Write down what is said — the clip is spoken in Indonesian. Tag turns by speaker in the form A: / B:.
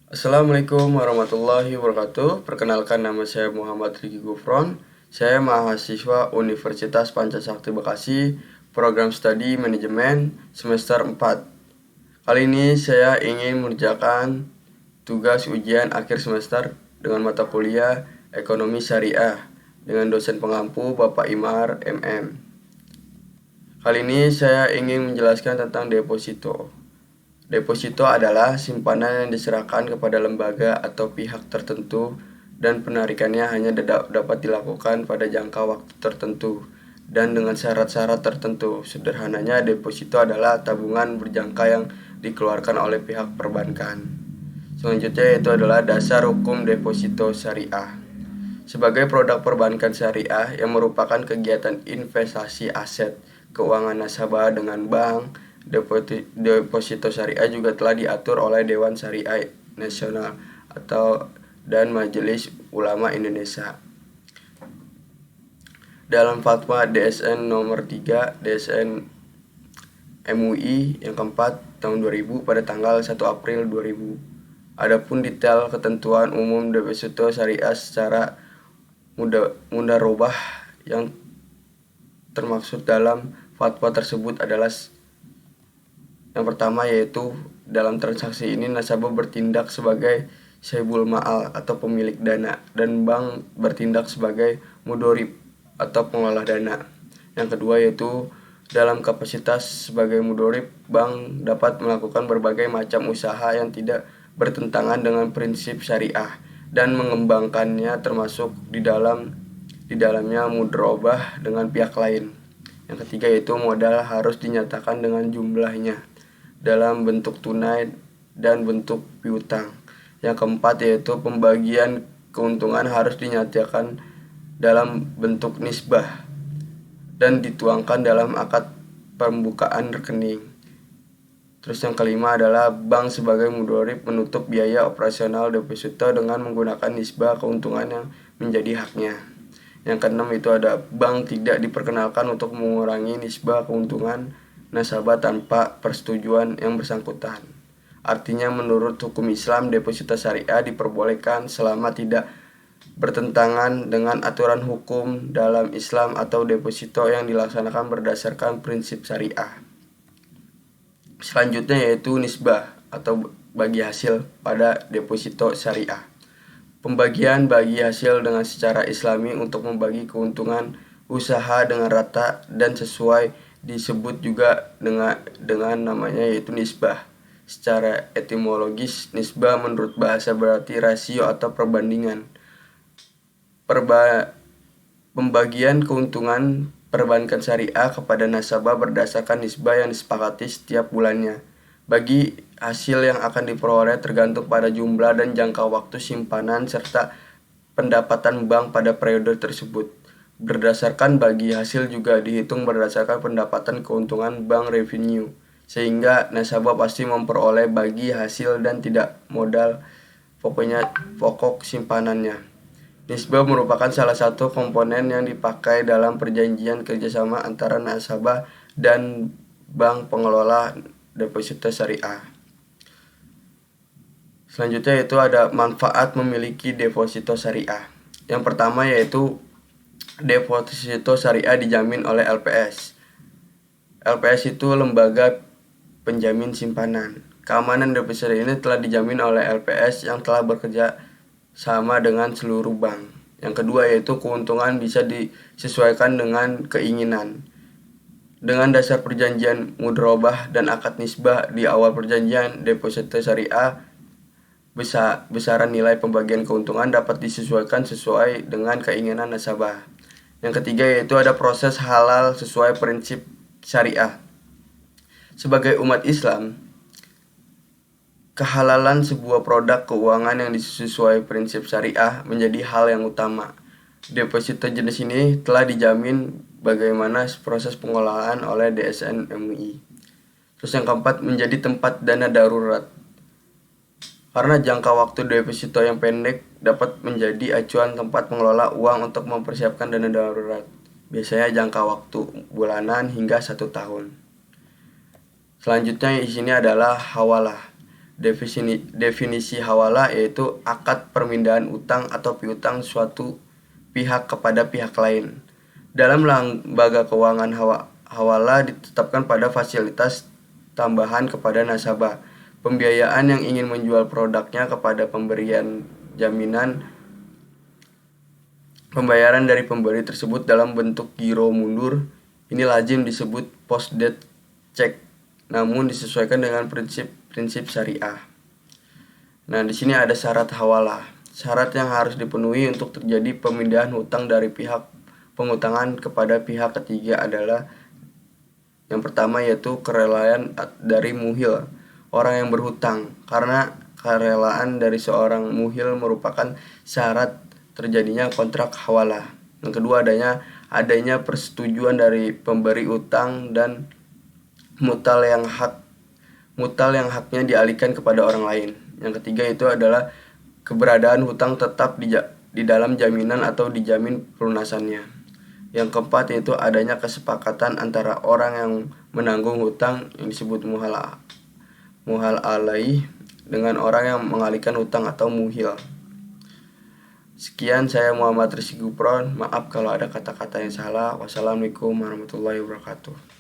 A: Assalamualaikum warahmatullahi wabarakatuh. Perkenalkan, nama saya Muhammad Riki Gufron. Saya mahasiswa Universitas Pancasakti Bekasi, program studi manajemen semester 4. Kali ini saya ingin mengerjakan tugas ujian akhir semester dengan mata kuliah Ekonomi Syariah dengan dosen pengampu Bapak Imar MM. Kali ini saya ingin menjelaskan tentang deposito. Deposito adalah simpanan yang diserahkan kepada lembaga atau pihak tertentu dan penarikannya hanya dapat dilakukan pada jangka waktu tertentu dan dengan syarat-syarat tertentu. Sederhananya, deposito adalah tabungan berjangka yang dikeluarkan oleh pihak perbankan. Selanjutnya yaitu adalah dasar hukum deposito syariah. Sebagai produk perbankan syariah yang merupakan kegiatan investasi aset keuangan nasabah dengan bank, deposito syariah juga telah diatur oleh Dewan Syariah Nasional dan Majelis Ulama Indonesia. Dalam fatwa DSN nomor 3 DSN MUI yang keempat tahun 2000 pada tanggal 1 April 2000. Adapun detail ketentuan umum deposito syariah secara mudharabah yang termaksud dalam fatwa tersebut adalah yang pertama, yaitu dalam transaksi ini nasabah bertindak sebagai sahibul ma'al atau pemilik dana dan bank bertindak sebagai mudorib atau pengolah dana. Yang kedua yaitu dalam kapasitas sebagai mudorib, bank dapat melakukan berbagai macam usaha yang tidak bertentangan dengan prinsip syariah dan mengembangkannya, termasuk di dalamnya mudharabah dengan pihak lain. Yang ketiga yaitu modal harus dinyatakan dengan jumlahnya dalam bentuk tunai dan bentuk piutang. Yang keempat yaitu pembagian keuntungan harus dinyatakan dalam bentuk nisbah dan dituangkan dalam akad pembukaan rekening. Terus yang kelima adalah bank sebagai mudharib menutup biaya operasional deposito dengan menggunakan nisbah keuntungan yang menjadi haknya. Yang keenam itu ada bank tidak diperkenalkan untuk mengurangi nisbah keuntungan nasabah tanpa persetujuan yang bersangkutan. Artinya menurut hukum Islam, deposito syariah diperbolehkan selama tidak bertentangan dengan aturan hukum dalam Islam atau deposito yang dilaksanakan berdasarkan prinsip syariah. Selanjutnya yaitu nisbah atau bagi hasil pada deposito syariah. Pembagian bagi hasil dengan secara islami untuk membagi keuntungan usaha dengan rata dan sesuai disebut juga dengan namanya yaitu nisbah. Secara etimologis, nisbah menurut bahasa berarti rasio atau perbandingan. Pembagian keuntungan perbankan syariah kepada nasabah berdasarkan nisbah yang disepakati setiap bulannya. Bagi hasil yang akan diperoleh tergantung pada jumlah dan jangka waktu simpanan serta pendapatan bank pada periode tersebut. Berdasarkan bagi hasil juga dihitung berdasarkan pendapatan keuntungan bank revenue, sehingga nasabah pasti memperoleh bagi hasil dan tidak modal pokok simpanannya. Nisbah merupakan salah satu komponen yang dipakai dalam perjanjian kerjasama antara nasabah dan bank pengelola deposito syariah. Selanjutnya itu ada manfaat memiliki deposito syariah. Yang pertama yaitu deposito syariah dijamin oleh LPS. LPS itu lembaga penjamin simpanan. Keamanan deposito ini telah dijamin oleh LPS yang telah bekerja sama dengan seluruh bank. Yang kedua yaitu keuntungan bisa disesuaikan dengan keinginan. Dengan dasar perjanjian mudharabah dan akad nisbah di awal perjanjian deposito syariah, besaran nilai pembagian keuntungan dapat disesuaikan sesuai dengan keinginan nasabah. Yang ketiga yaitu ada proses halal sesuai prinsip syariah. Sebagai umat Islam, kehalalan sebuah produk keuangan yang sesuai prinsip syariah menjadi hal yang utama. Deposito jenis ini telah dijamin bagaimana proses pengolahan oleh DSN MUI. Terus yang keempat, menjadi tempat dana darurat. Karena jangka waktu deposito yang pendek dapat menjadi acuan tempat mengelola uang untuk mempersiapkan dana darurat. Biasanya jangka waktu bulanan hingga 1 tahun. Selanjutnya di sini adalah hawalah. Definisi hawalah yaitu akad permindahan utang atau piutang suatu pihak kepada pihak lain. Dalam lembaga keuangan, hawalah ditetapkan pada fasilitas tambahan kepada nasabah, pembiayaan yang ingin menjual produknya kepada pemberian jaminan, pembayaran dari pemberi tersebut dalam bentuk giro mundur. Ini lazim disebut post-date check, namun disesuaikan dengan prinsip syariah. Nah, di sini ada syarat hawalah. Syarat yang harus dipenuhi untuk terjadi pemindahan hutang dari pihak pengutangan kepada pihak ketiga adalah yang pertama yaitu kerelaan dari muhil, orang yang berhutang, karena kerelaan dari seorang muhil merupakan syarat terjadinya kontrak hawalah. Yang kedua adanya persetujuan dari pemberi utang dan mutal yang haknya dialihkan kepada orang lain. Yang ketiga itu adalah keberadaan hutang tetap di dalam jaminan atau dijamin pelunasannya. Yang keempat yaitu adanya kesepakatan antara orang yang menanggung hutang yang disebut muhal alaih dengan orang yang mengalihkan hutang atau muhil. Sekian, saya Muhammad Rizky Gupron. Maaf kalau ada kata-kata yang salah. Wassalamualaikum warahmatullahi wabarakatuh.